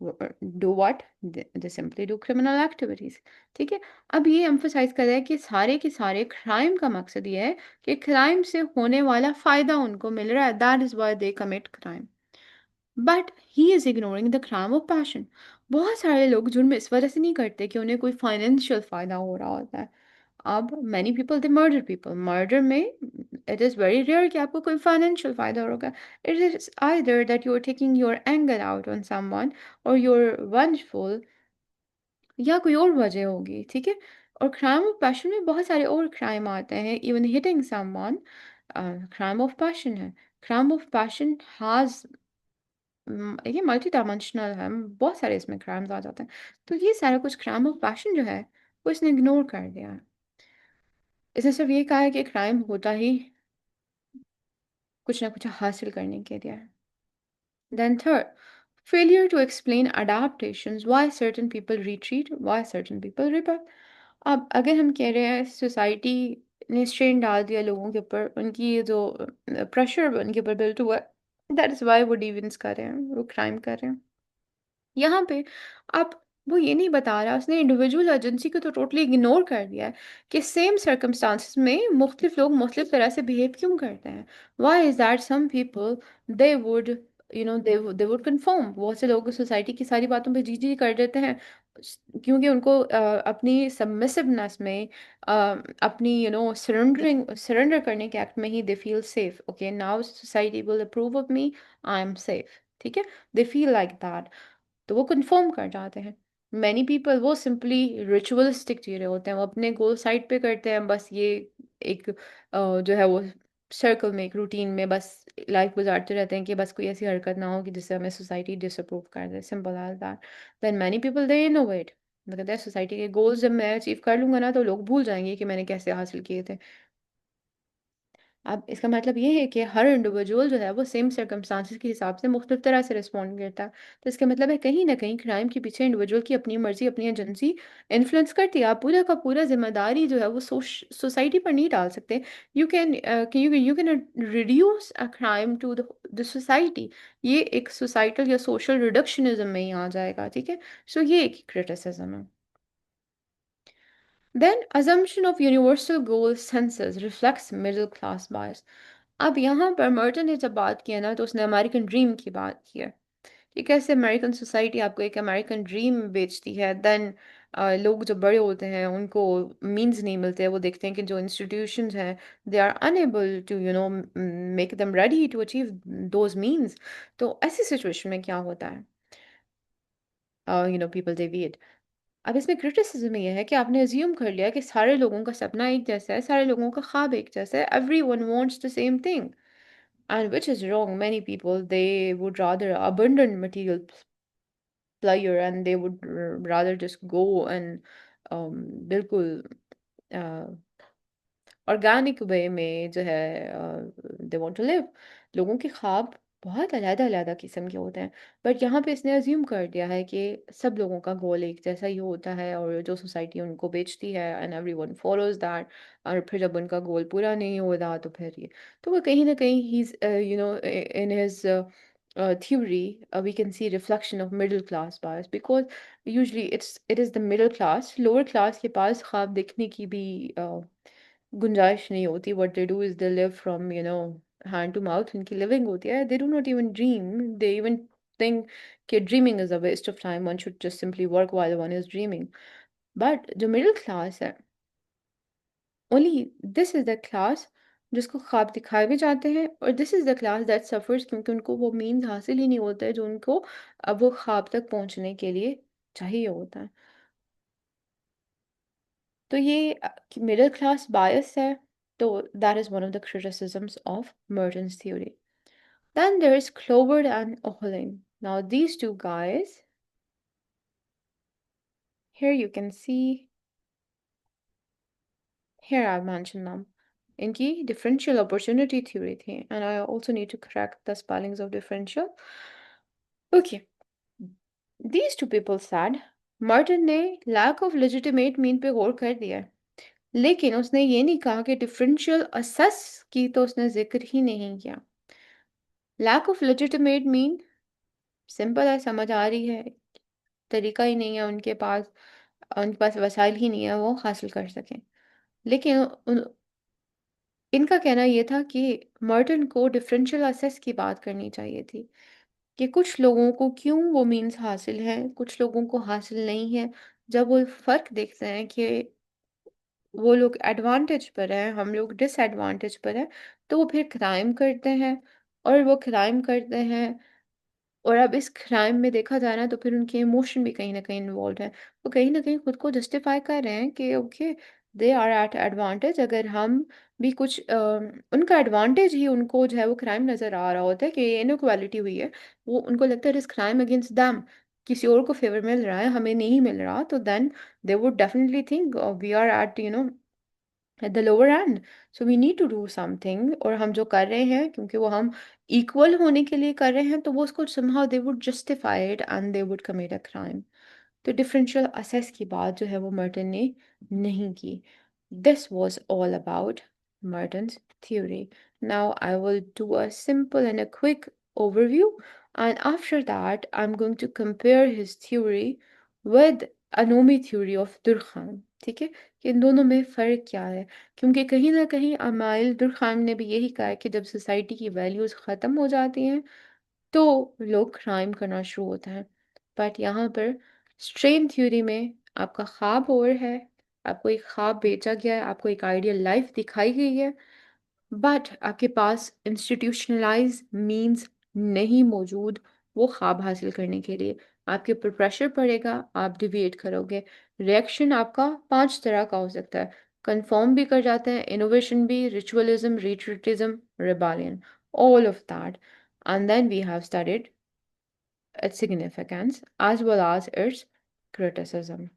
do what, they simply do criminal activities. ठीक है। अब ये emphasise कर रहा है कि सारे के सारे क्राइम का मकसद ये है कि क्राइम से होने वाला फायदा उनको मिल रहा है, that is why they commit crime, but he is ignoring the crime of passion. बहुत सारे लोग जुर्म इस वजह से नहीं करते कि उन्हें कोई फाइनेंशियल फायदा हो रहा होता है। अब many people they murder people, murder में इट इज़ वेरी रेयर कि आपको कोई फाइनेंशियल फायदा होगा। It is either that you are taking your anger out on someone, और you're vengeful, या कोई और वजह होगी। ठीक है। और क्राइम ऑफ पैशन में बहुत सारे और क्राइम आते हैं, even hitting someone crime of passion है। क्राइम ऑफ पैशन हैज, ये मल्टी डायमेंशनल है, बहुत सारे इसमें क्राइम्स आ जाते हैं। तो ये सारा कुछ क्राइम ऑफ पैशन जो है वो इसने इग्नोर कर दिया है। इसने सिर्फ ये कहा है कि क्राइम होता ही कुछ ना कुछ हासिल करने के लिए है। Then third, failure to explain adaptations, why certain people retreat, why certain people rebel. अब अगर हम कह रहे हैं सोसाइटी ने स्ट्रेन डाल दिया लोगों के ऊपर, उनकी ये जो प्रेशर उनके ऊपर बिल्ट हुआ, दैट इज वाई वो डिवियंस कर रहे हैं, वो क्राइम कर रहे हैं। यहाँ पे आप, वो ये नहीं बता रहा, उसने इंडिविजुअल एजेंसी को तो टोटली इग्नोर कर दिया है कि सेम सर्कमस्टांसिस में मुख्तलिफ लोग मुख्तलिफ तरह से बिहेव क्यों करते हैं। Why is that some people they would, they would conform, बहुत से लोग सोसाइटी की सारी बातों पे जी जी कर देते हैं, क्योंकि उनको अपनी सबमिसिवनेस में, अपनी सरेंडर करने के एक्ट में ही they feel safe. Okay, now society will approve of me, I am safe. ठीक है। दे फील लाइक दैट, तो वो कंफर्म कर जाते हैं। मैनी पीपल वो सिंपली रिचुअलिस्टिक जी रहे होते हैं, वो अपने गोल साइड पे करते हैं, बस ये एक जो है वो सर्कल में, एक रूटीन में बस लाइफ गुजारते रहते हैं कि बस कोई ऐसी हरकत ना हो कि जिससे हमें सोसाइटी डिसअप्रूव कर दे, simple as that. Then many people they innovate, मतलब है सोसाइटी के गोल्स जब मैं अचीव कर लूंगा ना, तो लोग भूल जाएंगे कि मैंने कैसे हासिल किए थे। अब इसका मतलब ये है कि हर इंडिविजुअल जो है वो सेम सर्कमस्टांसिस के हिसाब से मुख्तलिफ तरह से रिस्पॉन्ड करता है। तो इसका मतलब है कहीं ना कहीं क्राइम के पीछे इंडिविजुअल की अपनी मर्जी, अपनी एजेंसी इन्फ्लुएंस करती है। आप पूरा का पूरा जिम्मेदारी जो है वो सोसाइटी पर नहीं डाल सकते। You can reduce a crime to the society. ये एक सोसाइटल या सोशल रिडक्शनिज्म में ही आ जाएगा। ठीक है। सो ये एक क्रिटिसिज्म है। Then, assumption of universal goal senses reflects middle class bias. अब यहाँ पर मर्टन ने जब बात की है ना, तो उसने अमेरिकन ड्रीम की बात की है कि कैसे अमेरिकन सोसाइटी आपको एक अमेरिकन ड्रीम बेचती है। देन लोग जो बड़े होते हैं उनको मीन्स नहीं मिलते, वो देखते हैं कि जो इंस्टीट्यूशंस हैं they are unable to make them ready to achieve those means. तो ऐसी सिचुएशन में क्या होता है, पीपल डेविएट। अब इसमें क्रिटिसिज्म ये है कि आपने अज्यूम कर लिया कि सारे लोगों का सपना एक जैसा है, सारे लोगों का ख्वाब एक जैसा है, every one wants the same thing, and which is wrong. Many people they would rather abundant material pleasure, and they would rather just go and बिल्कुल ऑर्गेनिक वे में जो है दे वांट टू लिव। लोगों के ख्वाब बहुत अलग-अलग किस्म के होते हैं, बट यहाँ पे इसने अज्यूम कर दिया है कि सब लोगों का गोल एक जैसा ही होता है, और जो सोसाइटी उनको बेचती है एंड एवरीवन फॉलोज दैट। और फिर जब उनका गोल पूरा नहीं हो रहा तो फिर ये, तो वो कहीं ना कहीं he is in his theory, we can see reflection of middle class bias, because usually it is the middle class, lower class के पास ख्वाब देखने की भी गुंजाइश नहीं होती। what they do is they live from hand to mouth, उनकी living होती है, they do not even dream, they even think कि dreaming is a waste of time, one should just simply work while one is dreaming। but जो middle class है, only this is the class जिसको ख्वाब दिखाए भी जाते हैं, और this is the class that suffers, क्योंकि उनको वो मीन्स हासिल ही नहीं होता है जो उनको अब वो ख्वाब तक पहुंचने के लिए चाहिए होता है। तो ये मिडिल क्लास बायस है। तो that is one of the criticisms of Merton's theory. Then there is Clobard and Oehling. Now these two guys, here you can see, here I've mentioned them. इनकी differential opportunity theory थी, and I also need to correct the spellings of differential. Okay, these two people said Merton ने lack of legitimate mean पे गौर कर दिया है, लेकिन उसने ये नहीं कहा कि differential assess की तो उसने जिक्र ही नहीं किया। lack of legitimate mean simple है, समझ आ रही है, तरीका ही नहीं है उनके पास वसाइल ही नहीं है वो हासिल कर सकें। लेकिन इनका कहना ये था कि मर्टन को डिफरेंशियल असेस की बात करनी चाहिए थी, कि कुछ लोगों को क्यों वो मीन्स हासिल है, कुछ लोगों को हासिल नहीं है। जब वो फ़र्क देखते हैं कि वो लोग एडवांटेज पर हैं, हम लोग डिसएडवांटेज पर हैं, तो वो फिर क्राइम करते हैं। और वो क्राइम करते हैं, और अब इस क्राइम में देखा जाए ना, तो फिर उनके इमोशन भी कहीं न कहीं इन्वॉल्व हैं। वो कहीं न कहीं खुद को जस्टिफ़ाई कर रहे हैं कि okay, they are at advantage. अगर हम भी कुछ उनका एडवांटेज ही उनको जो है वो क्राइम नज़र आ रहा होता है कि इनइक्वालिटी हुई है। वो उनको लगता है it is crime against them, किसी और को फ़ेवर मिल रहा है, हमें नहीं मिल रहा, तो then they would definitely think we are at at the lower end, so we need to do something. और हम जो कर रहे हैं, क्योंकि वो हम इक्वल होने के लिए कर रहे हैं, तो वो उसको somehow they would justify it and they would commit a crime। तो डिफरेंशियल असेस की बात जो है वो मर्टन ने नहीं की। This was all about Merton's theory. Now I will do a simple and a quick overview, and after that I'm going to compare his theory with Anomie theory of Durkheim। ठीक है, कि इन दोनों में फ़र्क क्या है, क्योंकि कहीं ना कहीं अमाइल दुर्खाम ने भी यही कहा है कि जब सोसाइटी की वैल्यूज़ ख़त्म हो जाती हैं तो लोग क्राइम करना शुरू होता है। बट यहाँ पर स्ट्रेन थ्योरी में आपका ख्वाब और है, आपको एक ख्वाब बेचा गया है, आपको एक आइडियल लाइफ दिखाई गई है, बट आपके पास इंस्टीट्यूशनलाइज मींस नहीं मौजूद वो ख्वाब हासिल करने के लिए। आपके ऊपर प्रेशर पड़ेगा, आप डिविएट करोगे। रिएक्शन आपका 5 तरह का हो सकता है, कंफर्म भी कर जाते हैं, इनोवेशन भी, ritualism, retreatism, rebellion, all of that। And then we have studied its significance as well as its criticism।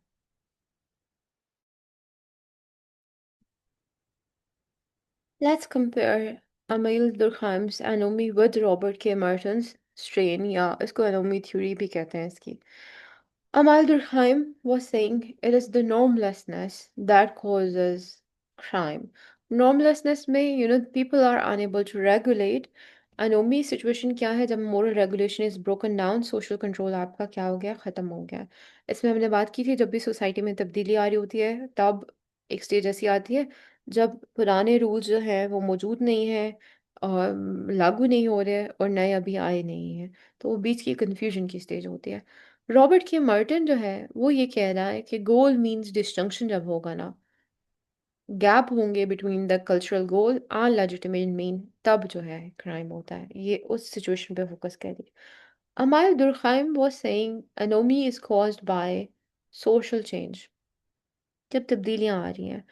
Let's compare Emile Durkheim's Anomie with Robert K. Merton's strain, या इसको Anomie theory भी कहते हैं इसकी। Emile Durkheim was saying it is the normlessness that causes crime. Normlessness में, people are unable to regulate। Anomie situation क्या है, जब moral regulation is broken down, social control आपका क्या हो गया, ख़त्म हो गया। इसमें हमने बात की थी, जब भी सोसाइटी में तब्दीली आ रही होती है, तब एक स्टेज ऐसी आती है जब पुराने रूल्स जो हैं वो मौजूद नहीं है और लागू नहीं हो रहे, और नए अभी आए नहीं हैं, तो वो बीच की कन्फ्यूजन की स्टेज होती है। रॉबर्ट के मर्टन जो है वो ये कह रहा है कि गोल मींस डिस्जंक्शन जब होगा ना, गैप होंगे between the cultural goal and legitimate mean, तब जो है क्राइम होता है। ये उस सिचुएशन पे फोकस कर रही है। अमाल दुर्खाइम was saying anomie is caused by social change, जब तब्दीलियां आ रही हैं।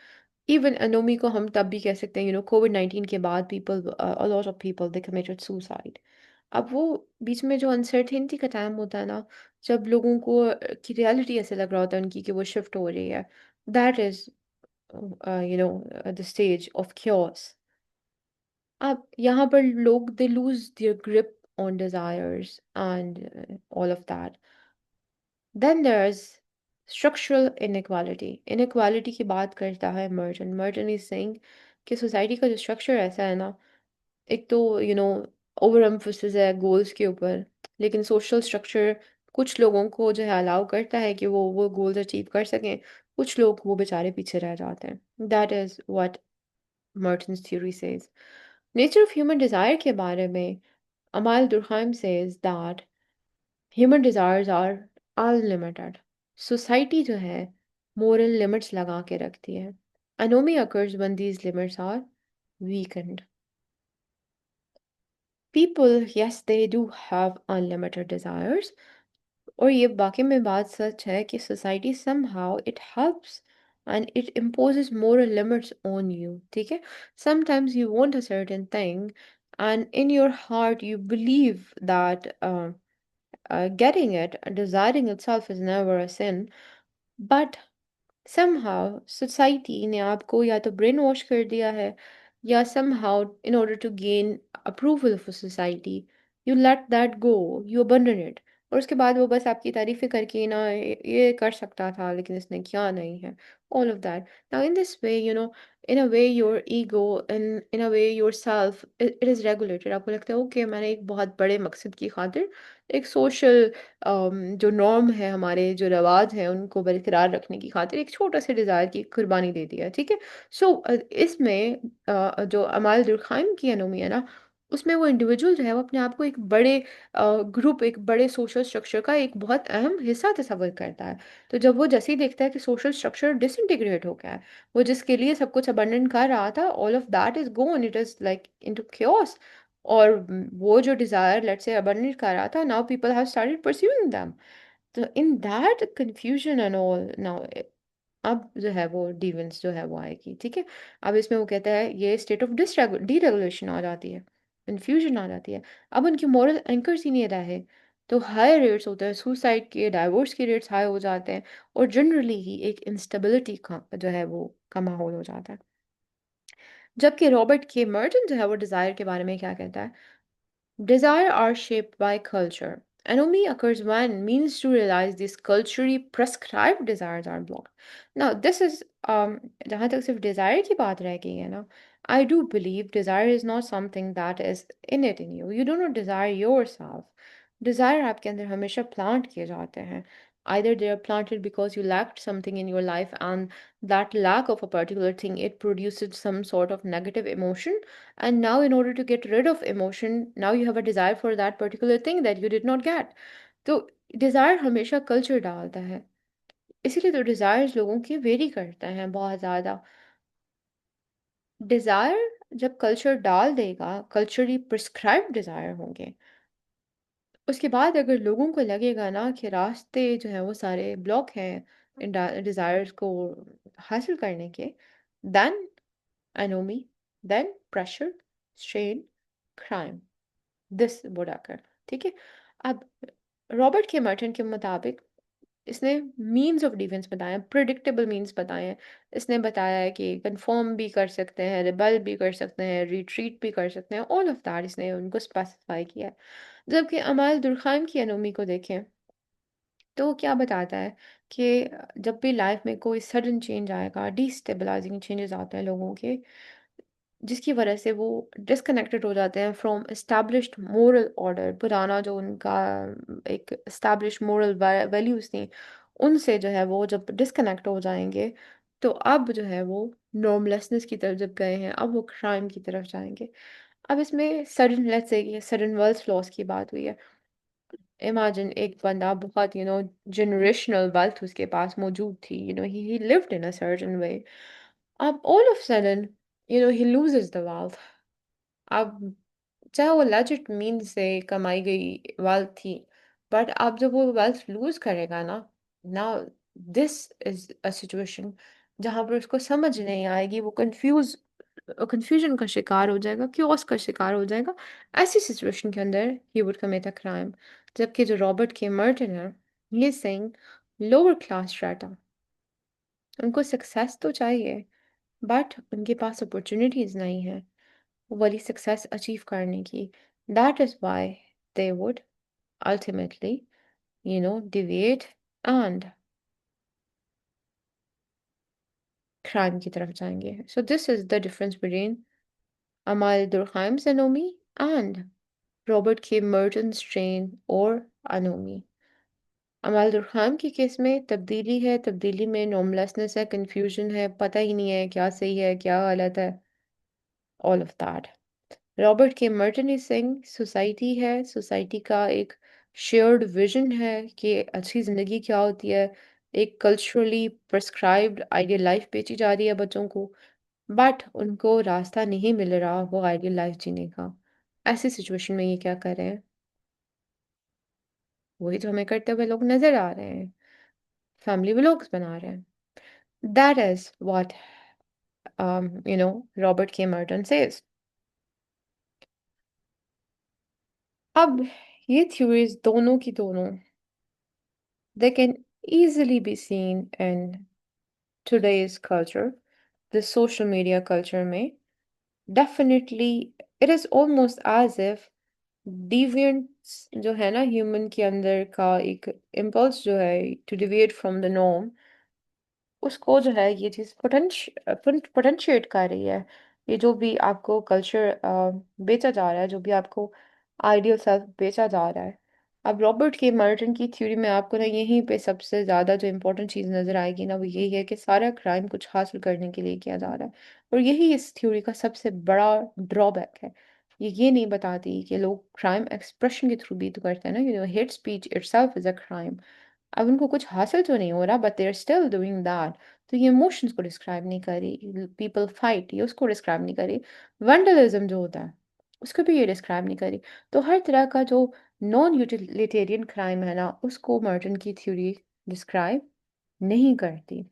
इवन एनोमी को हम तब भी कह सकते हैं, कोविड-19 के बाद people, a lot of people they committed suicide. अब वो बीच में जो अनसर्टेनिटी का टाइम होता है ना, जब लोगों को की रियलिटी ऐसे लग रहा होता है उनकी कि वो शिफ्ट हो रही है, that is the stage of chaos। अब यहाँ पर लोग they lose their grip on desires and all of that. Then there is structural inequality. Inequality की बात करता है मर्टन। मर्टन इज सेइंग कि सोसाइटी का जो स्ट्रक्चर ऐसा है ना, एक तो ओवर एम्फोसिस है गोल्स के ऊपर, लेकिन सोशल स्ट्रक्चर कुछ लोगों को जो है अलाउ करता है कि वो गोल्स अचीव कर सकें, कुछ लोग वो बेचारे पीछे रह जाते हैं। That is what Merton's theory says. Nature of human desire के बारे में Emile Durkheim says that human desires are unlimited. Society जो है मोरल लिमिट्स लगा के रखती है। अनोमी occurs when these limits are weakened। People, yes, they do have unlimited desires। और ये वाकई में बात सच है कि society somehow it helps and it imposes moral limits on you। ठीक है, sometimes you want a certain thing and in your heart you believe that getting it, desiring itself is never a sin, but somehow society ने आपको या तो brain wash कर दिया है, या somehow in order to gain approval of a society you let that go, you abandon it। और उसके बाद वो बस आपकी तारीफें करके ना, ये कर सकता था लेकिन इसने किया नहीं है, all of that. Now, in this way, in a way, your ego and in a way, yourself, it is regulated. आपको लगता है, ओके, मैंने एक बहुत बड़े मकसद की खातिर एक सोशल जो नॉर्म है, हमारे जो रिवाज हैं, उनको बरकरार रखने की खातिर एक छोटा सा डिज़ायर की कुर्बानी दे दिया, ठीक है? सो इसमें जो अमाल दुर्खाइम की एनोमी है ना, उसमें वो इंडिविजुअल जो है वो अपने आप को एक बड़े ग्रुप, एक बड़े सोशल स्ट्रक्चर का एक बहुत अहम हिस्सा तस्वर करता है। तो जब वो जैसे ही देखता है कि सोशल स्ट्रक्चर डिसइंटीग्रेट हो गया है, वो जिसके लिए सब कुछ अबंडन कर रहा था, all of that is gone, it is like into chaos। और वो जो डिजायर लेट्स से अबंडन कर रहा था, now people have started pursuing them. तो in that confusion and all, now अब जो है वो डिविएंस जो है वो आएगी, ठीक है? अब इसमें वो कहता है ये स्टेट ऑफ डीरेगुलेशन आ जाती है, कंफ्यूजन आ जाती है। अब उनके मॉरल एंकर्स ही नहीं रहे, तो हाई रेट्स होते हैं सुसाइड के, डाइवोर्स के रेट्स हाई हो जाते हैं, और जनरली ही एक इंस्टेबिलिटी का जो है वो का माहौल हो जाता है। जबकि रॉबर्ट के मर्टन जो है वो डिज़ायर के बारे में क्या कहता है? Desire are shaped by culture. Anomie occurs when means to realize these culturally prescribed desires are blocked. Now, this is जहाँ तक सिर्फ desire की बात रह गई है ना, I do believe desire is not something that is innate in you. You do not desire yourself. Desire आपके अंदर हमेशा plant किए जाते हैं. Either they are planted because you lacked something in your life, and that lack of a particular thing, it produces some sort of negative emotion, and now in order to get rid of emotion, now you have a desire for that particular thing that you did not get. तो desire हमेशा culture डालता है, इसीलिए तो desires लोगों के very करते हैं बहुत ज़्यादा। डिज़ायर जब कल्चर डाल देगा, कल्चरली प्रिस्क्राइब्ड डिज़ायर होंगे, उसके बाद अगर लोगों को लगेगा ना कि रास्ते जो हैं वो सारे ब्लॉक हैं इन डिज़ायर्स को हासिल करने के, then anomie, then pressure, strain, crime, this would occur, ठीक है? अब रॉबर्ट के मर्टन के मुताबिक इसने मीन्स ऑफ डिफेंस बताए हैं, प्रिडिक्टेबल मीन्स बताए हैं। इसने बताया है कि कन्फर्म भी कर सकते हैं, रिबेल भी कर सकते हैं, रिट्रीट भी कर सकते हैं, ऑल ऑफ दैट इसने उनको स्पेसिफाई किया है। जबकि अमाल दुर्खाइम की एनोमी को देखें, तो वो क्या बताता है कि जब भी लाइफ में कोई सडन चेंज आएगा, डिस्टेबलाइजिंग चेंजेस आते हैं लोगों के, जिसकी वजह से वो डिस्कनेक्टेड हो जाते हैं फ्रॉम एस्टैब्लिश्ड मोरल ऑर्डर, पुराना जो उनका एक एस्टैब्लिश्ड मोरल वैल्यूज थी, उनसे जो है वो जब डिस्कनेक्ट हो जाएंगे, तो अब जो है वो नॉर्मलेसनेस की तरफ जब गए हैं, अब वो क्राइम की तरफ जाएंगे। अब इसमें सडन, लेट्स से ये सडन वेल्थ लॉस की बात हुई है। इमेजिन एक बंदा बहुत जनरेशनल वेल्थ उसके पास मौजूद थी, ही lived in a certain way. अब all of sudden he loses the wealth. अब चाहे वो लेजिट मीन से कमाई गई वेल्थ थी, बट अब जब वो वेल्थ लूज करेगा ना, now this is a situation जहां पर उसको समझ नहीं आएगी, वो कंफ्यूजन का शिकार हो जाएगा, क्योस का शिकार हो जाएगा। ऐसी सिचुएशन के अंदर he would commit a crime. जबकि जो रॉबर्ट के मर्टन है, ये सेइंग लोअर क्लास स्ट्रेटा, उनको सक्सेस तो चाहिए, बट उनके पास अपॉर्चुनिटीज नहीं है वो वाली सक्सेस अचीव करने की। That is why they would ultimately deviate and crime की तरफ जाएंगे। So this is the difference between Amal Durkheim's Anomy and Robert K. Merton's strain or Anomy। अमाल दुर्खाम के केस में तब्दीली है, तब्दीली में नॉर्मलेसनेस है, कंफ्यूजन है, पता ही नहीं है क्या सही है क्या गलत है, ऑल ऑफ दैट। रॉबर्ट के मर्टन इज सेइंग सोसाइटी है, सोसाइटी का एक शेयर्ड विजन है कि अच्छी ज़िंदगी क्या होती है, एक कल्चरली प्रिस्क्राइब्ड आइडियल लाइफ बेची जा रही है बच्चों को, बट उनको रास्ता नहीं मिल रहा वो आइडियल लाइफ जीने का। ऐसी सिचुएशन में ये क्या कर रहे हैं? वही तो हमें करते हुए लोग नजर आ रहे हैं, फैमिली व्लॉग्स बना रहे हैं। दैट इज व्हाट रॉबर्ट के मर्टन सेज। अब ये थ्योरीज दोनों की दोनों, they can easily be seen in today's culture, the social media culture में। Definitely, it is almost as if deviance जो है ना ह्यूमन के अंदर का एक impulse जो है to deviate from the norm, उसको जो है ये चीज़ पोटेंशिएट कर रही है। ये जो भी आपको कल्चर बेचा जा रहा है, जो भी आपको आइडियल सेल्फ बेचा जा रहा है। अब रॉबर्ट के मर्टन की थ्योरी में आपको ना यहीं पे सबसे ज़्यादा जो इम्पोर्टेंट चीज़ नज़र आएगी ना, वो यही है कि सारा क्राइम कुछ हासिल करने के लिए किया जा रहा है। और यही इस थ्योरी का सबसे बड़ा ड्रॉबैक है। ये नहीं बताती कि लोग क्राइम एक्सप्रेशन के थ्रू भी तो करते हैं ना, hate speech itself is a crime. अब उनको कुछ हासिल तो नहीं हो रहा, but they are still doing that. तो ये इमोशंस को डिस्क्राइब नहीं करी, पीपल फाइट ये उसको डिस्क्राइब नहीं करी, वैंडलिज्म जो होता है उसको भी ये डिस्क्राइब नहीं करी। तो हर तरह का जो नॉन यूटिलिटेरियन क्राइम है ना, उसको मर्टन की थ्योरी डिस्क्राइब नहीं करती।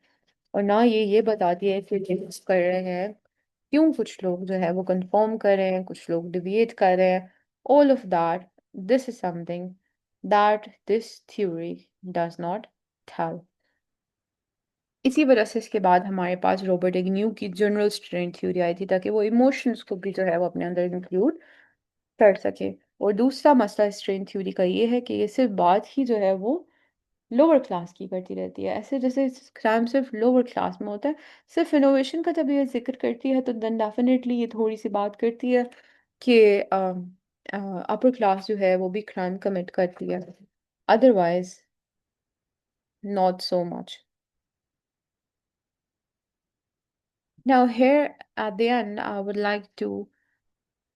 और ना ये बताती है कि जिस कर रहे हैं क्यों कुछ लोग जो है वो कंफर्म कर रहे हैं, कुछ लोग डिविएट कर रहे हैं। All of that, this is something that this theory does not tell. इसी वजह से इसके बाद हमारे पास रॉबर्ट इग्न्यू की जनरल स्ट्रेन थ्योरी आई थी, ताकि वो इमोशंस को भी जो है वो अपने अंदर इंक्लूड कर सके। और दूसरा मसला स्ट्रेन थ्योरी का ये है कि ये सिर्फ बात ही जो है वो लोअर क्लास की करती रहती है, ऐसे जैसे क्राइम सिर्फ लोअर क्लास में होता है। सिर्फ इनोवेशन का जब ये जिक्र करती है तो देन डेफिनेटली ये थोड़ी सी बात करती है कि अपर क्लास जो है वो भी क्राइम कमिट करती है, otherwise not so much. Now here at the end I would like to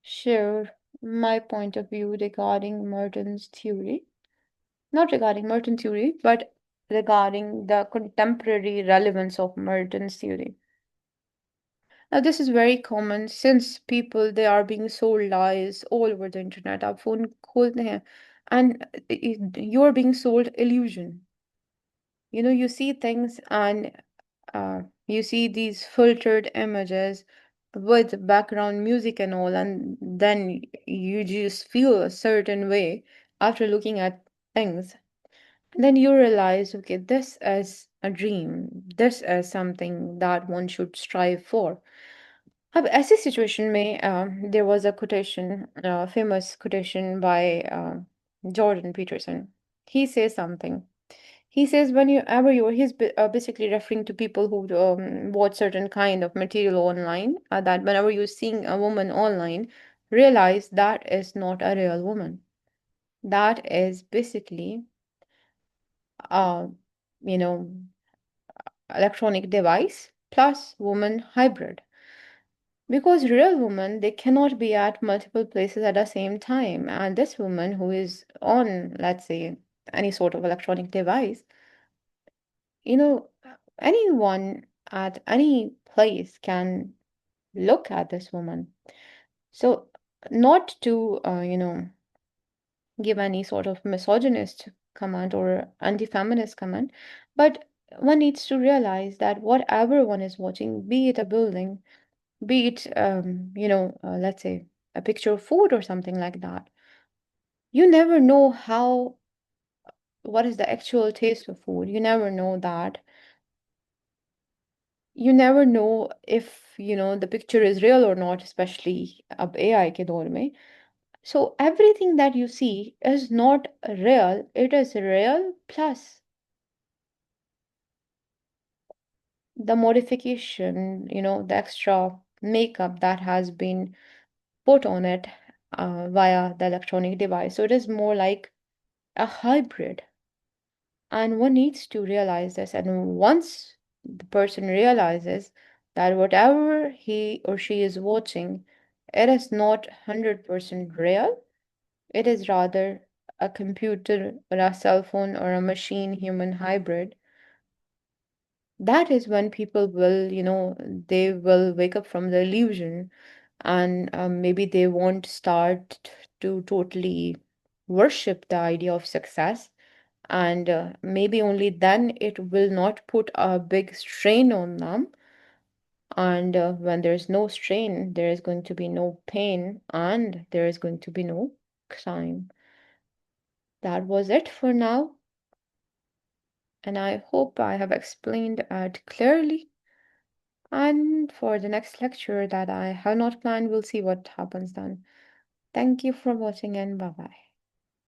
share my point of view regarding Merton's theory. Not regarding Merton theory, but regarding the contemporary relevance of Merton's theory. Now, this is very common since people they are being sold lies all over the internet. आप phone खोलते हैं and you're being sold illusion. You see things and you see these filtered images with background music and all, and then you just feel a certain way after looking at things. Then you realize, okay, this is a dream. This is something that one should strive for. अब ऐसी situation में there was a quotation, famous quotation by Jordan Peterson. He says something. He says whenever basically referring to people who watch certain kind of material online, that whenever you're seeing a woman online, realize that is not a real woman. That is basically uh, you know, electronic device plus woman hybrid. Because real women, they cannot be at multiple places at the same time. And this woman who is on, let's say, any sort of electronic device, you know, anyone at any place can look at this woman. So, not to, give any sort of misogynist comment or anti-feminist comment, but one needs to realize that whatever one is watching, be it a building, be it let's say a picture of food or something like that, you never know how what is the actual taste of food. You never know that. You never know if the picture is real or not, especially ab AI ke daur mein. So everything that you see is not real, it is real plus the modification, the extra makeup that has been put on it via the electronic device. So it is more like a hybrid. And one needs to realize this. And once the person realizes that whatever he or she is watching, it is not 100% real, it is rather a computer or a cell phone or a machine human hybrid. That is when people will, they will wake up from the illusion, and maybe they won't start to totally worship the idea of success, and maybe only then it will not put a big strain on them. And when there's no strain, there is going to be no pain and there is going to be no crime. That was it for now, and I hope I have explained it clearly. And for the next lecture that I have not planned, we'll see what happens then. Thank you for watching and bye bye.